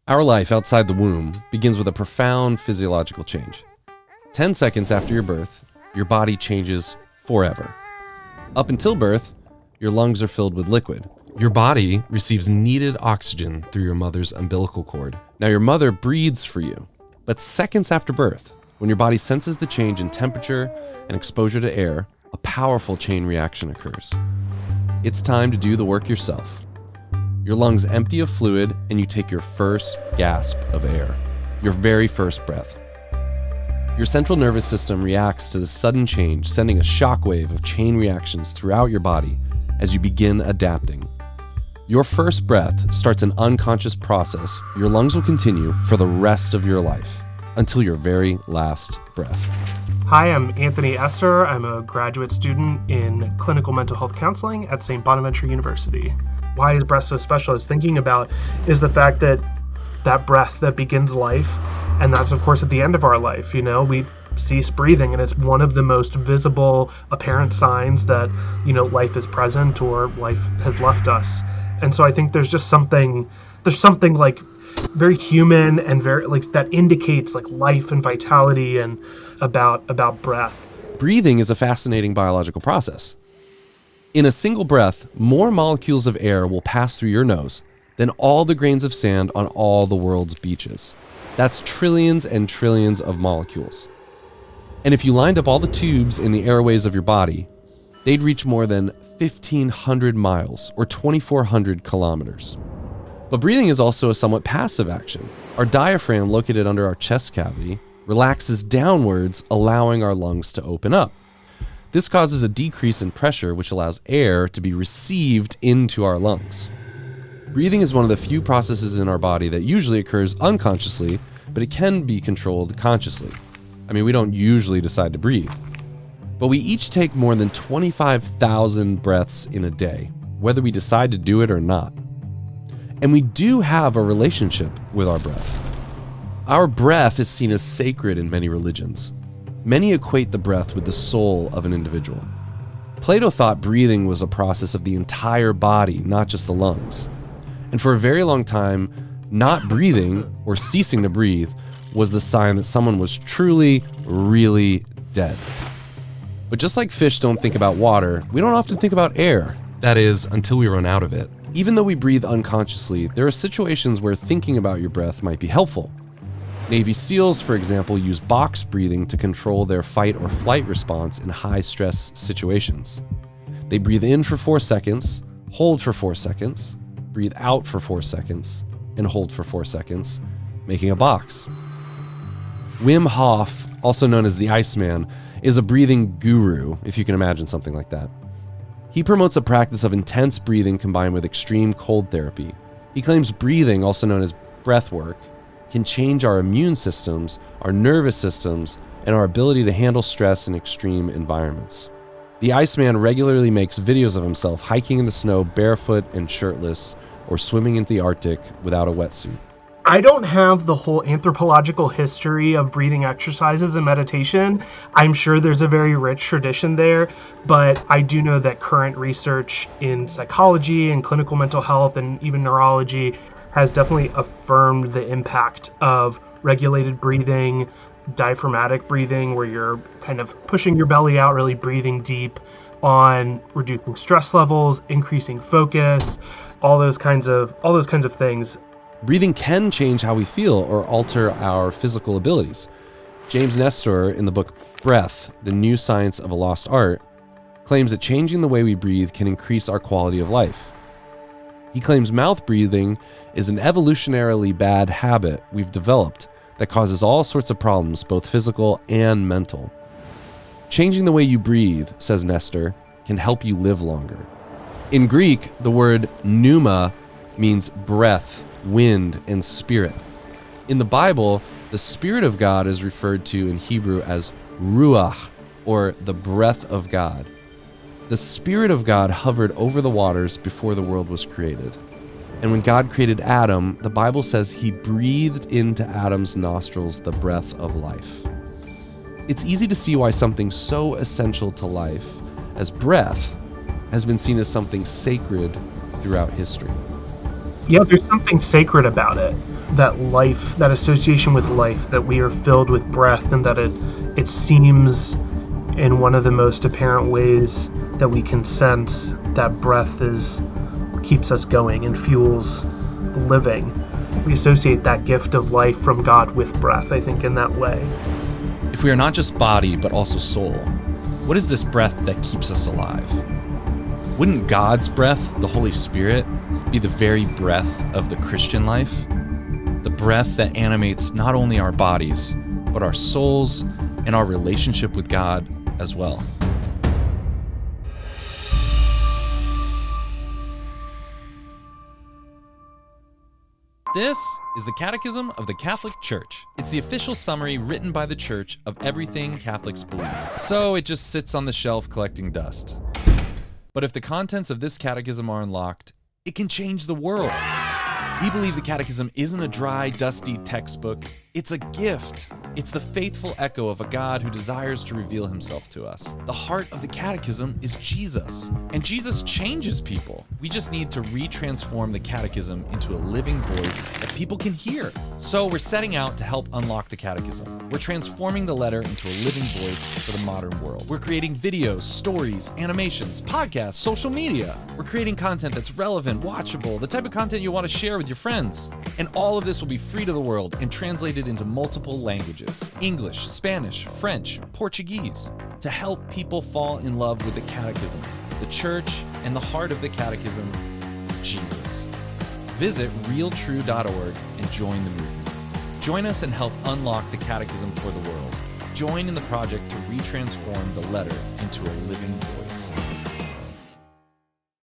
Our life outside the womb begins with a profound physiological change. 10 seconds after your birth, your body changes forever. Up until birth, your lungs are filled with liquid. Your body receives needed oxygen through your mother's umbilical cord. Now your mother breathes for you, but seconds after birth, when your body senses the change in temperature and exposure to air, a powerful chain reaction occurs. It's time to do the work yourself. Your lungs empty of fluid and you take your first gasp of air, your very first breath. Your central nervous system reacts to the sudden change, sending a shockwave of chain reactions throughout your body as you begin adapting. Your first breath starts an unconscious process your lungs will continue for the rest of your life, until your very last breath. Hi, I'm Anthony Esser. I'm a graduate student in clinical mental health counseling at St. Bonaventure University. Why is breath so special? I was thinking about is the fact that that breath that begins life, and that's of course at the end of our life, we cease breathing, and it's one of the most visible apparent signs that, life is present or life has left us. And so I think there's something like very human and very like that indicates like life and vitality and about breath. Breathing is a fascinating biological process. In a single breath, more molecules of air will pass through your nose than all the grains of sand on all the world's beaches. That's trillions and trillions of molecules. And if you lined up all the tubes in the airways of your body, they'd reach more than 1,500 miles or 2,400 kilometers. But breathing is also a somewhat passive action. Our diaphragm, located under our chest cavity, relaxes downwards, allowing our lungs to open up. This causes a decrease in pressure, which allows air to be received into our lungs. Breathing is one of the few processes in our body that usually occurs unconsciously, but it can be controlled consciously. We don't usually decide to breathe. But we each take more than 25,000 breaths in a day, whether we decide to do it or not. And we do have a relationship with our breath. Our breath is seen as sacred in many religions. Many equate the breath with the soul of an individual. Plato thought breathing was a process of the entire body, not just the lungs. And for a very long time, not breathing or ceasing to breathe was the sign that someone was truly, really dead. But just like fish don't think about water, we don't often think about air. That is, until we run out of it. Even though we breathe unconsciously, there are situations where thinking about your breath might be helpful. Navy SEALs, for example, use box breathing to control their fight or flight response in high-stress situations. They breathe in for 4 seconds, hold for 4 seconds, breathe out for 4 seconds, and hold for 4 seconds, making a box. Wim Hof, also known as the Iceman, is a breathing guru, if you can imagine something like that. He promotes a practice of intense breathing combined with extreme cold therapy. He claims breathing, also known as breathwork, can change our immune systems, our nervous systems, and our ability to handle stress in extreme environments. The Iceman regularly makes videos of himself hiking in the snow barefoot and shirtless, or swimming into the Arctic without a wetsuit. I don't have the whole anthropological history of breathing exercises and meditation. I'm sure there's a very rich tradition there, but I do know that current research in psychology and clinical mental health and even neurology has definitely affirmed the impact of regulated breathing, diaphragmatic breathing, where you're kind of pushing your belly out, really breathing deep, on reducing stress levels, increasing focus, all those kinds of things. Breathing can change how we feel or alter our physical abilities. James Nestor, in the book Breath, The New Science of a Lost Art, claims that changing the way we breathe can increase our quality of life. He claims mouth breathing is an evolutionarily bad habit we've developed that causes all sorts of problems, both physical and mental. Changing the way you breathe, says Nestor, can help you live longer. In Greek, the word pneuma means breath, wind, and spirit. In the Bible, the Spirit of God is referred to in Hebrew as ruach, or the breath of God. The Spirit of God hovered over the waters before the world was created. And when God created Adam, the Bible says he breathed into Adam's nostrils the breath of life. It's easy to see why something so essential to life as breath has been seen as something sacred throughout history. Yeah, there's something sacred about it. That life, that association with life, that we are filled with breath, and that it seems in one of the most apparent ways that we can sense that breath keeps us going and fuels living. We associate that gift of life from God with breath, I think, in that way. If we are not just body, but also soul, what is this breath that keeps us alive? Wouldn't God's breath, the Holy Spirit, be the very breath of the Christian life? The breath that animates not only our bodies, but our souls and our relationship with God as well. This is the Catechism of the Catholic Church. It's the official summary written by the Church of everything Catholics believe. So it just sits on the shelf collecting dust. But if the contents of this catechism are unlocked, it can change the world. We believe the Catechism isn't a dry, dusty textbook. It's a gift. It's the faithful echo of a God who desires to reveal himself to us. The heart of the Catechism is Jesus, and Jesus changes people. We just need to retransform the Catechism into a living voice that people can hear. So we're setting out to help unlock the Catechism. We're transforming the letter into a living voice for the modern world. We're creating videos, stories, animations, podcasts, social media. We're creating content that's relevant, watchable, the type of content you want to share with your friends. And all of this will be free to the world and translated into multiple languages: English, Spanish, French, Portuguese, to help people fall in love with the Catechism, the Church, and the heart of the Catechism, Jesus. Visit real.true.org and join the movement. Join us and help unlock the Catechism for the world. Join in the project to retransform the letter into a living voice.